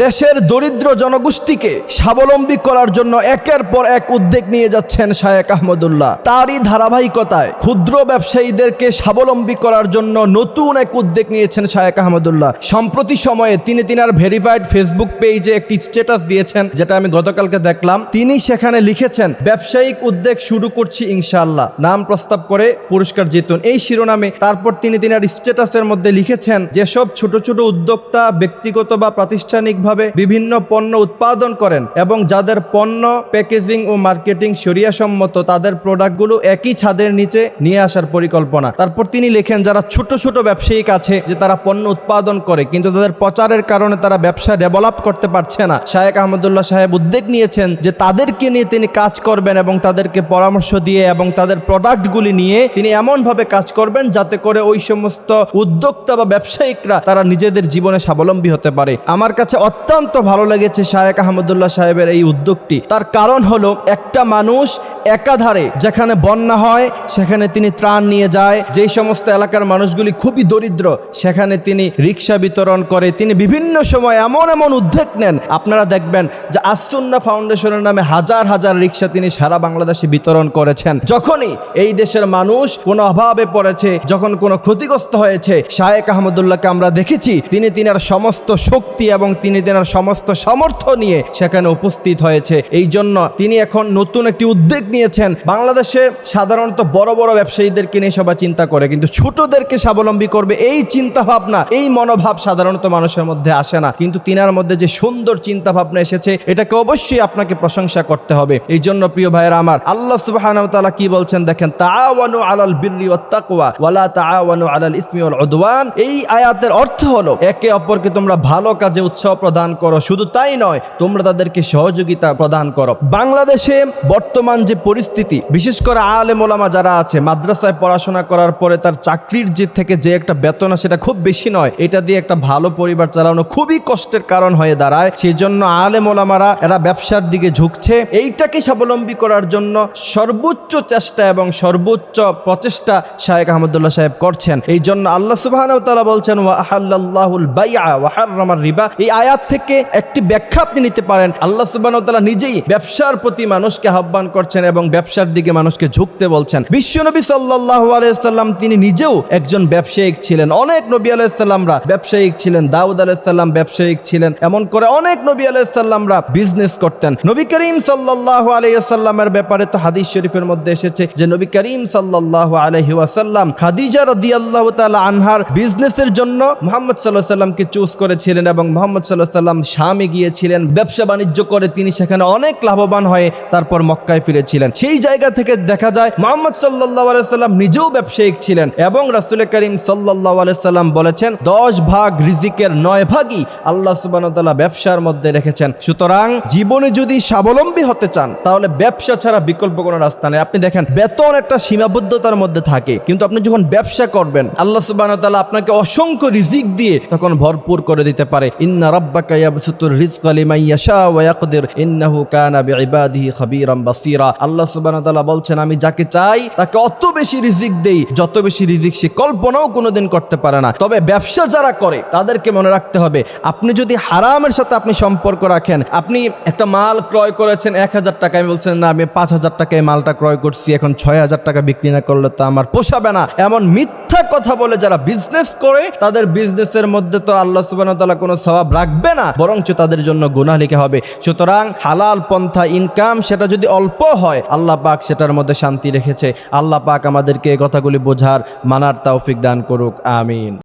দেশের দরিদ্র জনগোষ্ঠীকে স্বাবলম্বী করার জন্য একের পর এক উদ্যোগ নিয়ে যাচ্ছেন শায়েখ আহমদুল্লাহ। তারই ধারাবাহিকতায় ক্ষুদ্র ব্যবসায়ীদেরকে স্বাবলম্বী করার জন্য নতুন এক উদ্যোগ নিয়েছেন শায়েখ আহমদুল্লাহ। সম্প্রতি সময়ে তিনি তিনার ভেরিফাইড ফেসবুক পেজে একটি স্ট্যাটাস দিয়েছেন, যেটা আমি গতকালকে দেখলাম। তিনি সেখানে লিখেছেন, ব্যবসায়িক উদ্যোগ শুরু করছি ইনশাআল্লাহ, নাম প্রস্তাব করে পুরস্কার জিতুন, এই শিরোনামে। তারপর তিনি তিনার স্ট্যাটাসের মধ্যে লিখেছেন, যেসব ছোট ছোট উদ্যোক্তা ব্যক্তিগত বা প্রাতিষ্ঠানিক বিভিন্ন পণ্য উৎপাদন করেন এবং যাদের পণ্য প্যাকেজিং ও মার্কেটিং শরিয়াসম্মত, তাদের প্রোডাক্টগুলো একই ছাদের নিচে নিয়ে আসার পরিকল্পনা। তারপর তিনি লেখেন, যারা ছোট ছোট ব্যবসায়িক আছে যে তারা পণ্য উৎপাদন করে কিন্তু তাদের প্রচারের কারণে তারা ব্যবসা ডেভেলপ করতে পারছে না, শায়েখ আহমদুল্লাহ সাহেব উদ্যোগ নিয়েছেন যে তাদেরকে নিয়ে তিনি কাজ করবেন এবং তাদেরকে পরামর্শ দিয়ে এবং তাদের প্রোডাক্টগুলি নিয়ে তিনি এমনভাবে কাজ করবেন যাতে করে ওই সমস্ত উদ্যোক্তা বা ব্যবসায়িকরা তারা নিজেদের জীবনে স্বাবলম্বী হতে পারে। আমার কাছে অত্যন্ত ভালো লেগেছে শায়েখ আহমদুল্লাহ সাহেবের এই উদ্যোগটি। তার কারণ হলো, একটা মানুষ একাধারে যেখানে বন্যা হয় সেখানে তিনি ত্রাণ নিয়ে যায়, যেই সমস্ত এলাকার মানুষগুলি খুবই দরিদ্র সেখানে তিনি রিক্সা বিতরণ করে, তিনি বিভিন্ন সময় এমন এমন উদ্যোগ নেন। আপনারা দেখবেন যে আসুন্নাহ ফাউন্ডেশনের নামে হাজার হাজার রিক্সা তিনি সারা বাংলাদেশে বিতরণ করেছেন। যখনই এই দেশের মানুষ কোনো অভাবে পড়েছে, যখন কোনো ক্ষতিগ্রস্ত হয়েছে, শায়েখ আহমদুল্লাহকে আমরা দেখেছি তিনি তিনার সমস্ত শক্তি এবং তিনি তিনার সমস্ত সামর্থ্য নিয়ে সেখানে উপস্থিত হয়েছে। এই জন্য তিনি এখন নতুন একটি উদ্যোগ নিয়েছেন। বাংলাদেশে সাধারণত বড় বড় ব্যবসায়ীদেরকে নিয়ে সবাই চিন্তা করে, কিন্তু ছোটদেরকে স্বাবলম্বী করবে এই চিন্তা ভাবনা, এই মনোভাব সাধারণত মানুষের মধ্যে আসে না। কিন্তু তিনার মধ্যে যে সুন্দর চিন্তা ভাবনা এসেছে, এটাকে অবশ্যই আপনাকে প্রশংসা করতে হবে। এই জন্য প্রিয় ভাইয়েরা আমার, আল্লাহ সুবহানাহু ওয়া তাআলা কি বলছেন দেখেন, তাআওয়ানু আলাল বিররি ওয়াত তাকওয়া ওয়ালা তাআওয়ানু আলাল ইসমি ওয়াল উদওয়ান। এই আয়াতের অর্থ হলো, একে অপরকে তোমরা ভালো কাজে উৎসাহ প্রদান করো, শুধু তাই নয় তোমরা তাদেরকে সহযোগিতা প্রদান করো। বাংলাদেশে বর্তমান যে পরিস্থিতি, বিশেষ করে আলেম ওলামা যারা আছে, মাদ্রাসায় পড়াশোনা করার পরে তার চাকরির থেকে যে একটা বেতন সেটা খুব বেশি নয়, এটা দিয়ে একটা ভালো পরিবার চালানো খুবই কষ্টের কারণ হয়ে দাঁড়ায়। সেই জন্য আলেম ওলামারা এরা ব্যবসার দিকে ঝুঁকছে। এইটাকে স্বাবলম্বী করার জন্য সর্বোচ্চ চেষ্টা এবং সর্বোচ্চ প্রচেষ্টা শায়েখ আহমদুল্লাহ সাহেব করছেন। এই জন্য আল্লাহ সুবহানাহু ওয়া তাআলা বলছেন, ওয়া আহাল্লাল্লাহুল বাইআ ওয়া হাররামার রিবা। এই আয়াত থেকে একটি ব্যাখ্যা আপনি নিতে পারেন, আল্লাহ সুবহানাহু ওয়া তাআলা নিজেই ব্যবসার প্রতি মানুষকে আহ্বান করছেন এবং ব্যবসার দিকে মানুষকে ঝুঁকতে বলছেন। বিশ্বনবী সাল্লাল্লাহু আলাইহি ওয়াসাল্লাম তিনি নিজেও একজন ব্যবসায়িক ছিলেন। অনেক নবী আলাইহিস সালামরা ব্যবসায়িক ছিলেন, দাউদ আলাইহিস সালাম ব্যবসায়িক ছিলেন, এমন করে অনেক নবী আলাইহিস সালামরা বিজনেস করতেন। নবী করিম সাল্লাল্লাহু আলাইহি ওয়াসাল্লামের ব্যাপারে তো হাদিস শরীফের মধ্যে এসেছে যে নবী করিম সাল্লাল্লাহু আলাইহি ওয়াসাল্লাম খাদিজা রাদিয়াল্লাহু তাআলা আনহার বিজনেসের জন্য মুহাম্মদ সাল্লাল্লাহু আলাইহি ওয়াসাল্লামকে চুজ করেছিলেন এবং মুহাম্মদ সাল্লাল্লাহু আলাইহি ওয়াসাল্লাম শামে গিয়েছিলেন, ব্যবসা বাণিজ্য করে তিনি সেখানে অনেক লাভবান হয়ে তারপর মক্কায় ফিরেছিলেন। সেই জায়গা থেকে দেখা যায় মুহাম্মদ সাল্লাল্লাহু আলাইহি ওয়াসাল্লাম নিজেও ব্যবসায়িক ছিলেন এবং রাসূল করিম সাল্লাল্লাহু আলাইহি ওয়াসাল্লাম বলেছেন, 10 ভাগ রিজিকের 9 ভাগই আল্লাহ সুবহানাহু ওয়া তাআলা ব্যবসার মধ্যে রেখেছেন। সুতরাং জীবনে যদি স্বাবলম্বী হতে চান তাহলে ব্যবসা ছাড়া বিকল্প কোনো রাস্তা নেই। আপনি দেখেন, বেতন একটা সীমাবদ্ধতার মধ্যে থাকে, কিন্তু আপনি যখন ব্যবসা করবেন আল্লাহ সুবহানাহু ওয়া তাআলা আপনাকে অসংখ্য রিজিক দিয়ে তখন ভরপুর করে দিতে পারে। ইন্না রাব্বাকা ইয়াবসুতুর রিজকা লিমান ইয়াশা ওয়া ইয়াকদির ইন্নাহু কানা বিইবাদিহি খাবীরাম বাসীরা। আল্লাহ সুবহানাহু ওয়া তাআলা বলছেন, আমি যাকে চাই তাকে অত বেশি রিজিক দেই যত বেশি রিজিক সে কল্পনাও কোনোদিন করতে পারে না। তবে ব্যবসা যারা করে তাদেরকে মনে রাখতে হবে, আপনি যদি হারামের সাথে আপনি সম্পর্ক রাখেন, আপনি একটা মাল ক্রয় করেছেন 1000 টাকায়, বলছেন না আমি 5000 টাকায় মালটা ক্রয় করছি, এখন 6000 টাকা বিক্রি না করলে তো আমার পোষাবে না, এমন মিথ্যা কথা বলে যারা বিজনেস করে তাদের বিজনেসের মধ্যে তো আল্লাহ সুবহানাহু ওয়া তাআলা কোনো সওয়াব রাখবে না, বরঞ্চ তাদের জন্য গুনাহ লিখা হবে। সুতরাং হালাল পন্থা ইনকাম সেটা যদি অল্প হয়, আল্লাহ পাক সেটার মধ্যে শান্তি রেখেছে। আল্লাহ পাক আমাদেরকে এই কথাগুলি বোঝার, মানার তৌফিক দান করুক, আমিন।